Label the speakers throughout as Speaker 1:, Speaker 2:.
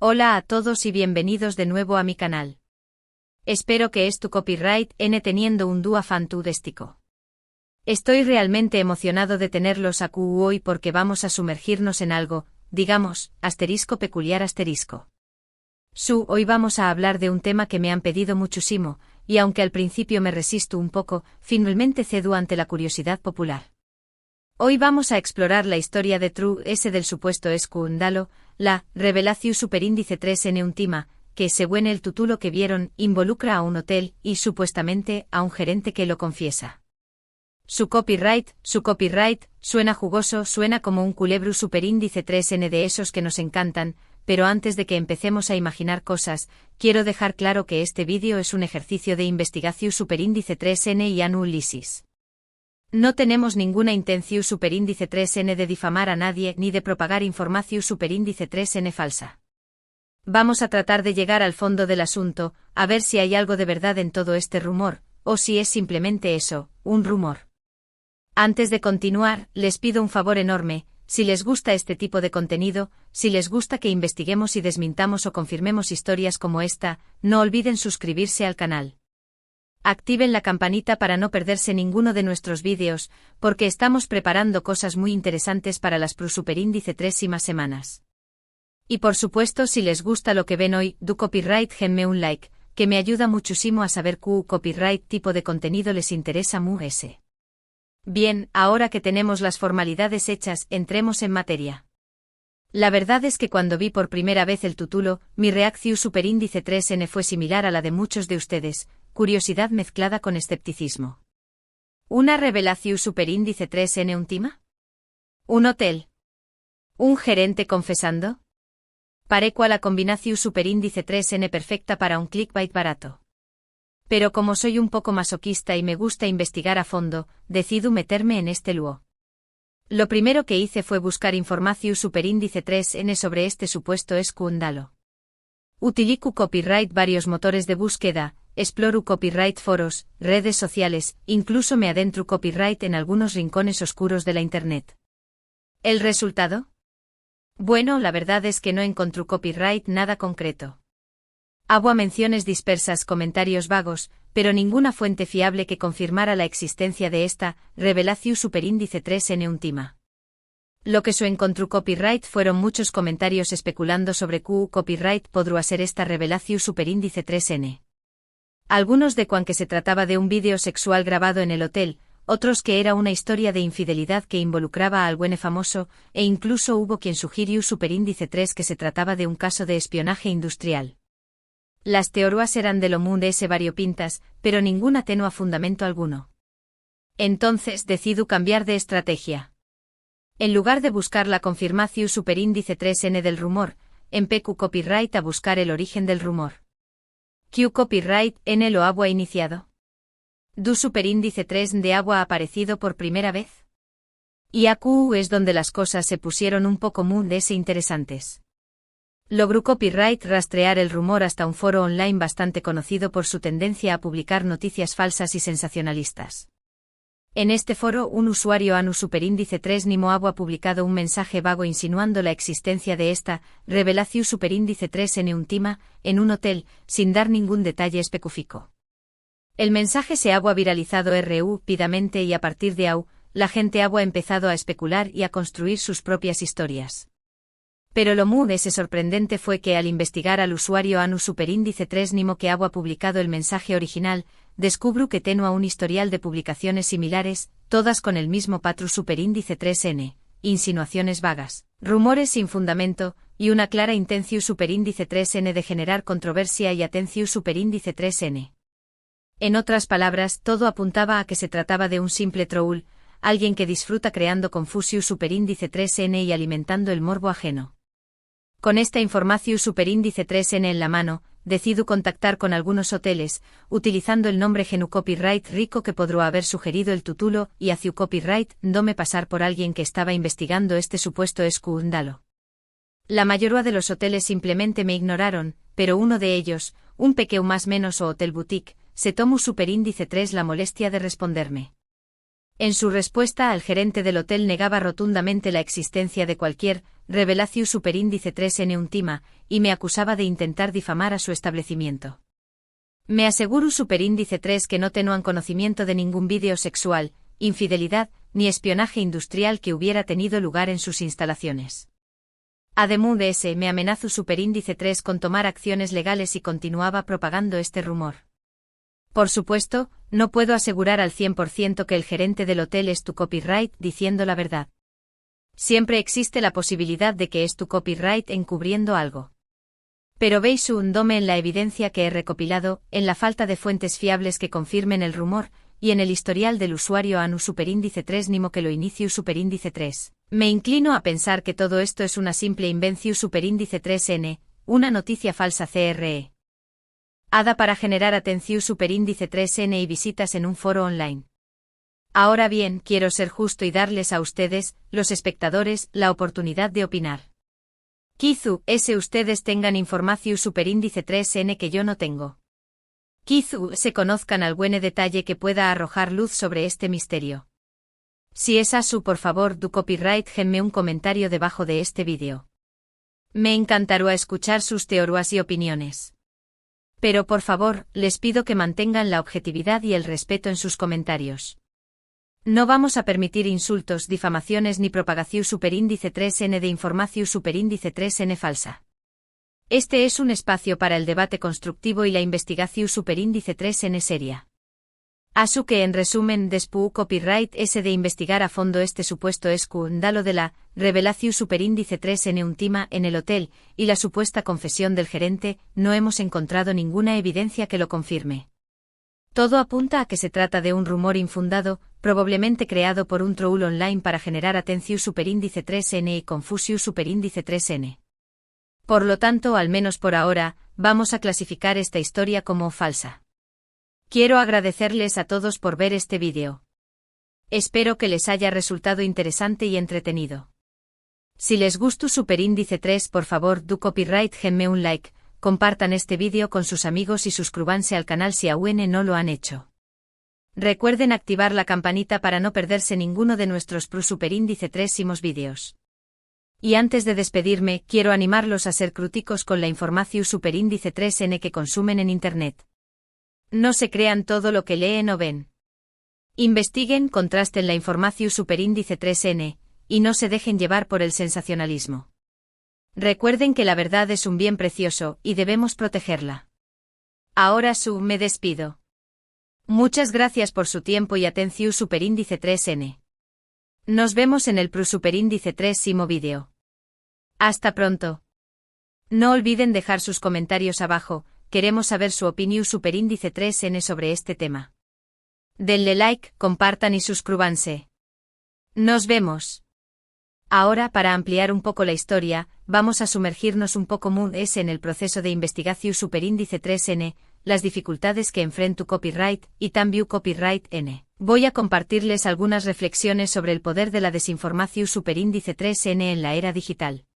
Speaker 1: Hola a todos y bienvenidos de nuevo a mi canal. Espero que tu copyright n teniendo un dúo fantástico. Estoy realmente emocionado de tenerlos aquí hoy porque vamos a sumergirnos en algo, digamos, peculiar. Hoy vamos a hablar de un tema que me han pedido muchísimo, y aunque al principio me resisto un poco, finalmente cedo ante la curiosidad popular. Hoy vamos a explorar la historia de True S del supuesto escándalo, la Revelatio Superíndice 3N Ultima, que, según el título que vieron, involucra a un hotel y, supuestamente, a un gerente que lo confiesa. Su copyright, suena jugoso, suena como un culebro superíndice 3N de esos que nos encantan, pero antes de que empecemos a imaginar cosas, quiero dejar claro que este vídeo es un ejercicio de investigación superíndice 3N y análisis. No tenemos ninguna intención superíndice 3N de difamar a nadie ni de propagar información superíndice 3N falsa. Vamos a tratar de llegar al fondo del asunto, a ver si hay algo de verdad en todo este rumor, o si es simplemente eso, un rumor. Antes de continuar, les pido un favor enorme: si les gusta este tipo de contenido, si les gusta que investiguemos y desmintamos o confirmemos historias como esta, no olviden suscribirse al canal. Activen la campanita para no perderse ninguno de nuestros vídeos, porque estamos preparando cosas muy interesantes para las superíndice 3 semanas. Y por supuesto, si les gusta lo que ven hoy, do copyright denme un like, que me ayuda muchísimo a saber qué copyright tipo de contenido les interesa ese. Bien, ahora que tenemos las formalidades hechas, entremos en materia. La verdad es que cuando vi por primera vez el título, mi reacción superíndice 3N fue similar a la de muchos de ustedes: curiosidad mezclada con escepticismo. ¿Una revelación superíndice 3N Ultima? ¿Un hotel? ¿Un gerente confesando? Parece la combinación superíndice 3N perfecta para un clickbait barato. Pero como soy un poco masoquista y me gusta investigar a fondo, decido meterme en este lío. Lo primero que hice fue buscar información superíndice 3N sobre este supuesto escándalo. Utilizo copyright varios motores de búsqueda, exploro copyright foros, redes sociales, incluso me adentro copyright en algunos rincones oscuros de la internet. ¿El resultado? Bueno, la verdad es que no encontré copyright nada concreto. Hubo menciones dispersas, comentarios vagos, pero ninguna fuente fiable que confirmara la existencia de esta revelación superíndice 3N Ultima. Lo que encontró copyright fueron muchos comentarios especulando sobre copyright podría ser esta revelación superíndice 3N. Algunos de que se trataba de un vídeo sexual grabado en el hotel, otros que era una historia de infidelidad que involucraba a algún famoso, e incluso hubo quien sugirió superíndice 3 que se trataba de un caso de espionaje industrial. Las teorías eran de lo mundo variopintas, pero ninguna tenía fundamento alguno. Entonces decido cambiar de estrategia. En lugar de buscar la confirmación superíndice 3N del rumor, empecé copyright a buscar el origen del rumor. ¿Qué copyright N lo ha iniciado? ¿Do superíndice 3 de agua ha aparecido por primera vez? Y aquí es donde las cosas se pusieron un poco muy interesantes. Logró copyright rastrear el rumor hasta un foro online bastante conocido por su tendencia a publicar noticias falsas y sensacionalistas. En este foro, un usuario anu superíndice 3 Nimo ha publicado un mensaje vago insinuando la existencia de esta revelación superíndice 3N Ultima en un hotel, sin dar ningún detalle específico. El mensaje se ha viralizado rápidamente y a partir de ahí, la gente ha empezado a especular y a construir sus propias historias. Pero lo muy sorprendente fue que al investigar al usuario anu superíndice 3 Nimo que ha publicado el mensaje original, descubro que tenía un historial de publicaciones similares, todas con el mismo patrón superíndice 3N, insinuaciones vagas, rumores sin fundamento, y una clara intención superíndice 3N de generar controversia y atención superíndice 3N. En otras palabras, todo apuntaba a que se trataba de un simple troll, alguien que disfruta creando confusión superíndice 3N y alimentando el morbo ajeno. Con esta información superíndice 3N en la mano, decido contactar con algunos hoteles, utilizando el nombre Genu Copyright Rico que podría haber sugerido el título, y hacia copyright, dándome pasar por alguien que estaba investigando este supuesto escándalo. La mayoría de los hoteles simplemente me ignoraron, pero uno de ellos, un pequeño más menos o hotel boutique, se tomó superíndice 3 la molestia de responderme. En su respuesta, el gerente del hotel negaba rotundamente la existencia de cualquier Revelatio Superíndice 3N Untima, y me acusaba de intentar difamar a su establecimiento. Me aseguro Superíndice 3 que no tenían conocimiento de ningún vídeo sexual, infidelidad, ni espionaje industrial que hubiera tenido lugar en sus instalaciones. Además de ese, me amenazó Superíndice 3 con tomar acciones legales y continuaba propagando este rumor. Por supuesto, no puedo asegurar al 100% que el gerente del hotel es tu copyright diciendo la verdad. Siempre existe la posibilidad de que es tu copyright encubriendo algo. Pero veis un dome en la evidencia que he recopilado, en la falta de fuentes fiables que confirmen el rumor, y en el historial del usuario ANU Superíndice 3 Nimo que lo inicio Superíndice 3. Me inclino a pensar que todo esto es una simple invención Superíndice 3N, una noticia falsa CRE. Ada para generar atención Superíndice 3N y visitas en un foro online. Ahora bien, quiero ser justo y darles a ustedes, los espectadores, la oportunidad de opinar. Quizá ustedes tengan información Superíndice 3N que yo no tengo. Quizá se conozcan algún detalle que pueda arrojar luz sobre este misterio. Si es así, por favor, du copyright, genme un comentario debajo de este vídeo. Me encantará escuchar sus teorías y opiniones. Pero por favor, les pido que mantengan la objetividad y el respeto en sus comentarios. No vamos a permitir insultos, difamaciones ni propagación Superíndice 3N de información Superíndice 3N falsa. Este es un espacio para el debate constructivo y la investigación Superíndice 3N seria. Así que en resumen, después copyright es de investigar a fondo este supuesto escándalo de la Revelatio Superíndice 3N Untima en el hotel, y la supuesta confesión del gerente, no hemos encontrado ninguna evidencia que lo confirme. Todo apunta a que se trata de un rumor infundado, probablemente creado por un troll online para generar atención Superíndice 3N y confusión Superíndice 3N. Por lo tanto, al menos por ahora, vamos a clasificar esta historia como falsa. Quiero agradecerles a todos por ver este vídeo. Espero que les haya resultado interesante y entretenido. Si les gustó Superíndice 3, por favor, du copyright, genme un like, compartan este vídeo con sus amigos y suscríbanse al canal si aún no lo han hecho. Recuerden activar la campanita para no perderse ninguno de nuestros Superíndice 3 vídeos. Y antes de despedirme, quiero animarlos a ser críticos con la información Superíndice 3N que consumen en Internet. No se crean todo lo que leen o ven. Investiguen, contrasten la información Superíndice 3N, y no se dejen llevar por el sensacionalismo. Recuerden que la verdad es un bien precioso, y debemos protegerla. Ahora me despido. Muchas gracias por su tiempo y atención Superíndice 3N. Nos vemos en el Superíndice 3 vídeo. Hasta pronto. No olviden dejar sus comentarios abajo, queremos saber su opinión Superíndice 3N sobre este tema. Denle like, compartan y suscríbanse. Nos vemos. Ahora, para ampliar un poco la historia, vamos a sumergirnos un poco más en el proceso de investigación Superíndice 3N, las dificultades que enfrenta copyright y también copyright N. Voy a compartirles algunas reflexiones sobre el poder de la desinformación Superíndice 3N en la era digital.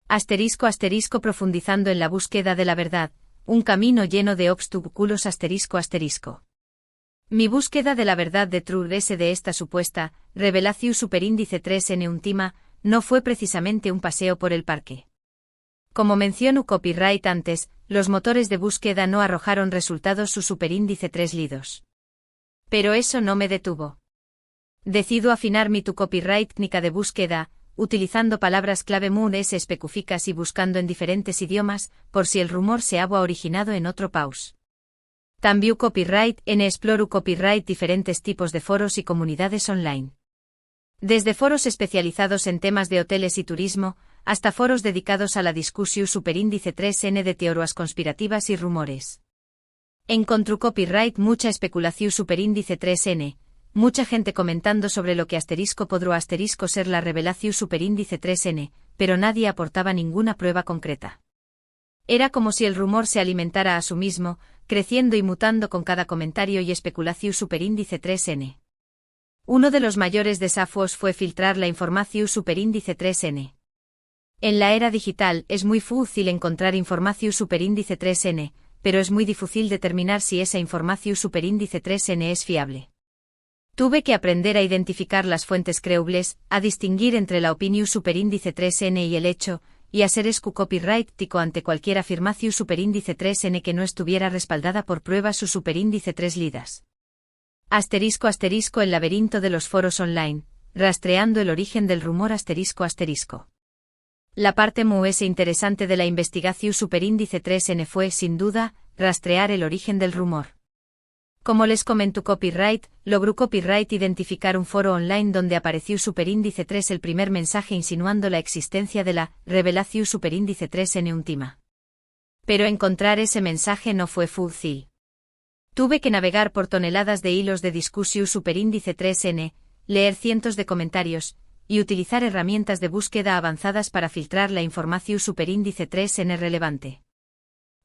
Speaker 1: *** Profundizando en la búsqueda de la verdad, un camino lleno de obstáculos ***. Mi búsqueda de la verdad de True S de esta supuesta Revelatio Superíndice 3N Untima no fue precisamente un paseo por el parque. Como menciono copyright antes, los motores de búsqueda no arrojaron resultados su Superíndice 3 lidos. Pero eso no me detuvo. Decido afinar mi copyright técnica de búsqueda, utilizando palabras clave muy específicas y buscando en diferentes idiomas, por si el rumor se había originado en otro país. También copyright N exploro copyright diferentes tipos de foros y comunidades online. Desde foros especializados en temas de hoteles y turismo, hasta foros dedicados a la discusión Superíndice 3N de teorías conspirativas y rumores. Encontré copyright mucha especulación Superíndice 3N, mucha gente comentando sobre lo que podrá ser la Revelatio Superíndice 3N, pero nadie aportaba ninguna prueba concreta. Era como si el rumor se alimentara a sí mismo, creciendo y mutando con cada comentario y especulación Superíndice 3N. Uno de los mayores desafíos fue filtrar la información Superíndice 3N. En la era digital es muy fácil encontrar información Superíndice 3N, pero es muy difícil determinar si esa información Superíndice 3N es fiable. Tuve que aprender a identificar las fuentes creíbles, a distinguir entre la opinión superíndice 3n y el hecho, y a ser copyright tico ante cualquier afirmación superíndice 3n que no estuviera respaldada por pruebas su superíndice 3 lidas. *** El laberinto de los foros online, rastreando el origen del rumor ***. La parte más interesante de la investigación superíndice 3n fue, sin duda, rastrear el origen del rumor. Como les comento copyright, logró copyright identificar un foro online donde apareció superíndice 3 el primer mensaje insinuando la existencia de la revelación superíndice 3n última. Pero encontrar ese mensaje no fue fácil. Tuve que navegar por toneladas de hilos de discusión superíndice 3n, leer cientos de comentarios, y utilizar herramientas de búsqueda avanzadas para filtrar la información superíndice 3n relevante.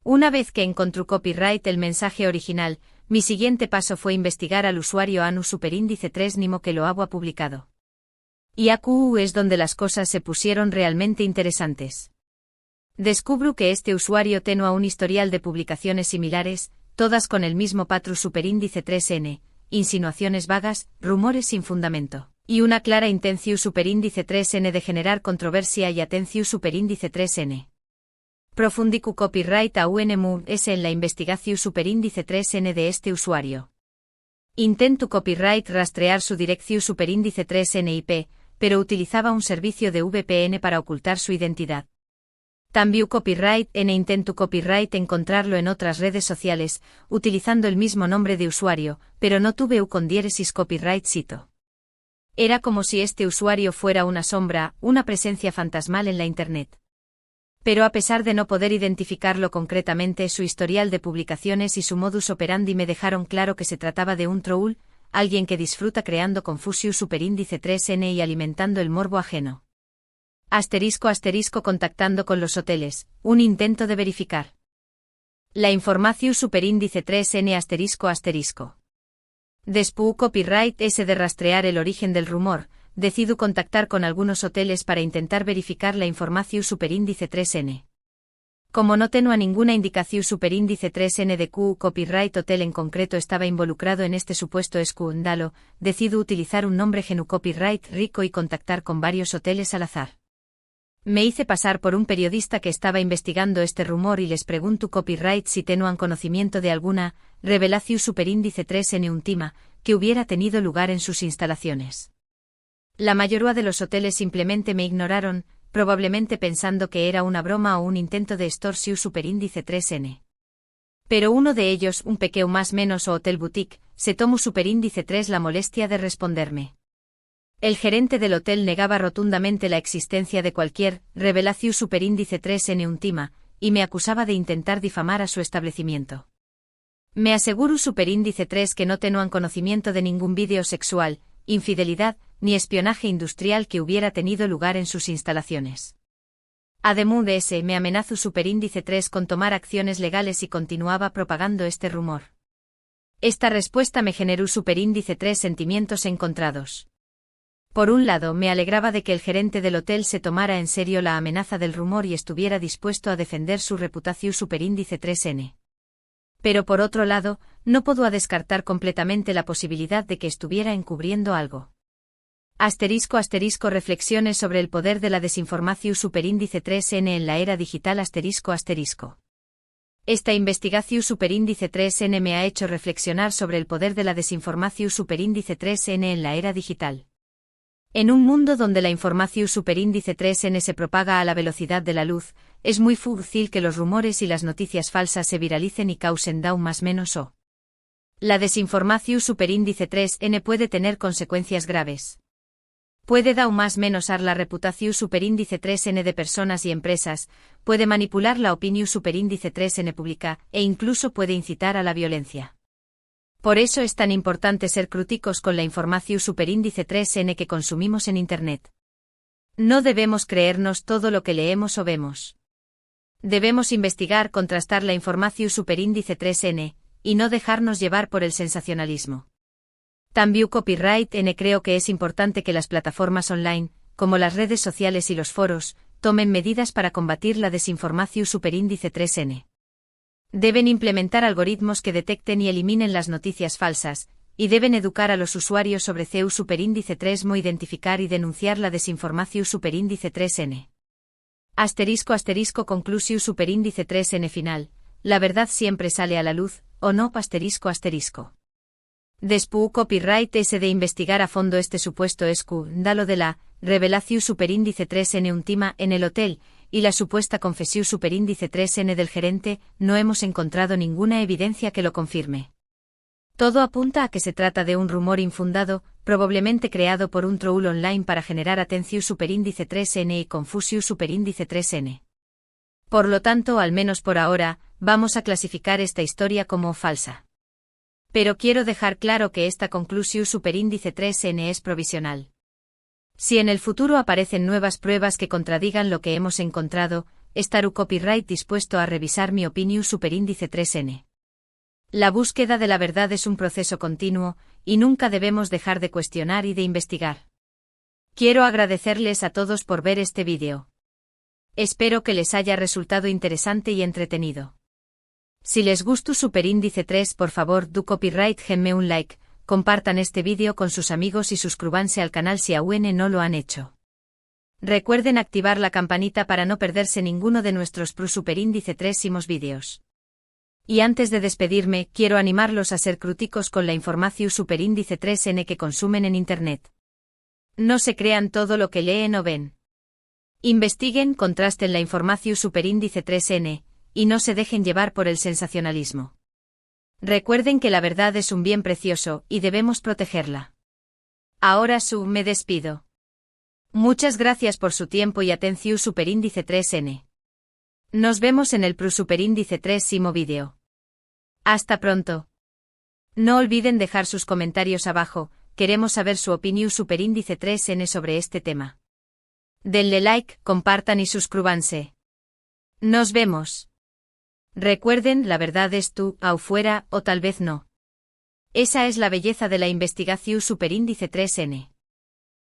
Speaker 1: Una vez que encontré copyright el mensaje original, mi siguiente paso fue investigar al usuario ANU superíndice 3 Nimo que lo había publicado. Y AQU es donde las cosas se pusieron realmente interesantes. Descubro que este usuario tenía un historial de publicaciones similares, todas con el mismo patrón superíndice 3n, insinuaciones vagas, rumores sin fundamento, y una clara intención superíndice 3n de generar controversia y atención superíndice 3n. Profundicu copyright a UNMUS en la investigación superíndice 3n de este usuario. Intento copyright rastrear su dirección superíndice 3n IP, pero utilizaba un servicio de VPN para ocultar su identidad. También copyright intento copyright encontrarlo en otras redes sociales, utilizando el mismo nombre de usuario, pero no tuve con diéresis copyright cito. Era como si este usuario fuera una sombra, una presencia fantasmal en la Internet. Pero a pesar de no poder identificarlo concretamente, su historial de publicaciones y su modus operandi me dejaron claro que se trataba de un troll, alguien que disfruta creando confusión superíndice 3n y alimentando el morbo ajeno. *** Contactando con los hoteles, un intento de verificar la información superíndice 3n ***. Después copyright ese de rastrear el origen del rumor, decido contactar con algunos hoteles para intentar verificar la información superíndice 3n. Como no tengo ninguna indicación superíndice 3n de copyright hotel en concreto estaba involucrado en este supuesto escándalo, decido utilizar un nombre genu copyright rico y contactar con varios hoteles al azar. Me hice pasar por un periodista que estaba investigando este rumor y les pregunto copyright si tenían conocimiento de alguna revelación superíndice 3n última que hubiera tenido lugar en sus instalaciones. La mayoría de los hoteles simplemente me ignoraron, probablemente pensando que era una broma o un intento de extorsión superíndice 3n. Pero uno de ellos, un pequeño más menos o hotel boutique, se tomó superíndice 3 la molestia de responderme. El gerente del hotel negaba rotundamente la existencia de cualquier revelación superíndice 3n última, y me acusaba de intentar difamar a su establecimiento. Me aseguro superíndice 3 que no tenían conocimiento de ningún vídeo sexual, infidelidad, ni espionaje industrial que hubiera tenido lugar en sus instalaciones. Además de ese, me amenazó superíndice 3 con tomar acciones legales y continuaba propagando este rumor. Esta respuesta me generó superíndice 3 sentimientos encontrados. Por un lado, me alegraba de que el gerente del hotel se tomara en serio la amenaza del rumor y estuviera dispuesto a defender su reputación superíndice 3n. Pero por otro lado, no puedo descartar completamente la posibilidad de que estuviera encubriendo algo. *** Reflexiones sobre el poder de la desinformación superíndice 3n en la era digital ***. Esta investigación superíndice 3n me ha hecho reflexionar sobre el poder de la desinformación superíndice 3n en la era digital. En un mundo donde la información superíndice 3n se propaga a la velocidad de la luz, es muy fácil que los rumores y las noticias falsas se viralicen y causen daño más menos o. La desinformación superíndice 3n puede tener consecuencias graves. Puede dar más menos la reputación superíndice 3n de personas y empresas, puede manipular la opinión superíndice 3n pública, e incluso puede incitar a la violencia. Por eso es tan importante ser críticos con la información superíndice 3n que consumimos en Internet. No debemos creernos todo lo que leemos o vemos. Debemos investigar, contrastar la información superíndice 3n, y no dejarnos llevar por el sensacionalismo. También copyright creo que es importante que las plataformas online, como las redes sociales y los foros, tomen medidas para combatir la desinformación superíndice 3n. Deben implementar algoritmos que detecten y eliminen las noticias falsas, y deben educar a los usuarios sobre CEU superíndice 3 mo identificar y denunciar la desinformación superíndice 3N. Conclusión superíndice 3N final, la verdad siempre sale a la luz, o no. Después copyright es de investigar a fondo este supuesto escándalo de la revelación superíndice 3N última en el hotel, y la supuesta confesión superíndice 3N del gerente, no hemos encontrado ninguna evidencia que lo confirme. Todo apunta a que se trata de un rumor infundado, probablemente creado por un troll online para generar atención superíndice 3N y confusión superíndice 3N. Por lo tanto, al menos por ahora, vamos a clasificar esta historia como falsa. Pero quiero dejar claro que esta conclusión superíndice 3N es provisional. Si en el futuro aparecen nuevas pruebas que contradigan lo que hemos encontrado, estaré copyright dispuesto a revisar mi opinión superíndice 3N. La búsqueda de la verdad es un proceso continuo, y nunca debemos dejar de cuestionar y de investigar. Quiero agradecerles a todos por ver este vídeo. Espero que les haya resultado interesante y entretenido. Si les gustó superíndice 3, por favor do copyright denme un like, compartan este vídeo con sus amigos y suscríbanse al canal si aún no lo han hecho. Recuerden activar la campanita para no perderse ninguno de nuestros superíndice 3 vídeos. Y antes de despedirme, quiero animarlos a ser críticos con la información superíndice 3N que consumen en Internet. No se crean todo lo que leen o ven. Investiguen, contrasten la información superíndice 3N, y no se dejen llevar por el sensacionalismo. Recuerden que la verdad es un bien precioso, y debemos protegerla. Ahora me despido. Muchas gracias por su tiempo y atención superíndice 3N. Nos vemos en el superíndice 3 vídeo. Hasta pronto. No olviden dejar sus comentarios abajo, queremos saber su opinión superíndice 3N sobre este tema. Denle like, compartan y suscríbanse. Nos vemos. Recuerden, la verdad es tú, afuera, o tal vez no. Esa es la belleza de la investigación superíndice 3N.